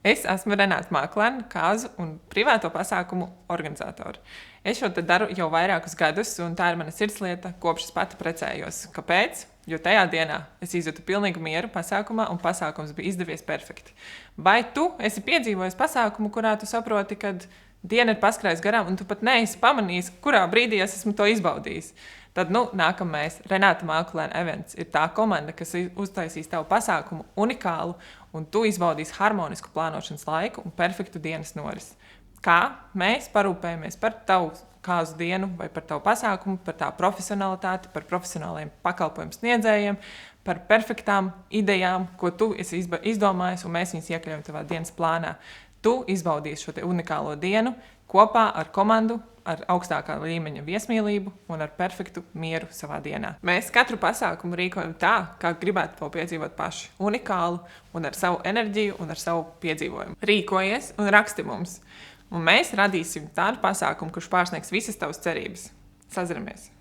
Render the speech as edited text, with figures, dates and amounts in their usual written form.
Es esmu Renāta Māklēna, kāzu un privāto pasākumu organizatore. Es šo te daru jau vairākus gadus, un tā ir mana sirdslieta, kopš es pati precējos. Kāpēc? Jo tajā dienā es izjūtu pilnīgu mieru pasākumā, un pasākums bija izdevies perfekti. Vai tu esi piedzīvojis pasākumu, kurā tu saproti, ka diena ir paskrējusi garām, un tu pat neesi pamanījis, kurā brīdī es esmu to izbaudījis? Tad, nākamais Renāta Māklēna events ir tā komanda, kas uztaisīs tavu pasākumu unikālu, un tu izbaudīsi harmonisku plānošanas laiku un perfektu dienas norisi. Kā mēs parūpējamies par tavu kāzu dienu vai par tavu pasākumu, par tā profesionalitāti, par profesionāliem pakalpojumu sniedzējiem, par perfektām idejām, ko tu esi izdomājis, un mēs viņus iekļaujam tavā dienas plānā. Tu izbaudīsi šo te unikālo dienu kopā ar komandu, ar augstākā līmeņa viesmīlību un ar perfektu mieru savā dienā. Mēs katru pasākumu rīkojam tā, kā gribētu to piedzīvot paši. Unikālu un ar savu enerģiju un ar savu piedzīvojumu. Rīkojies un raksti mums. Un mēs radīsim tādu pasākumu, kurš pārsniegs visas tavas cerības. Sazinamies!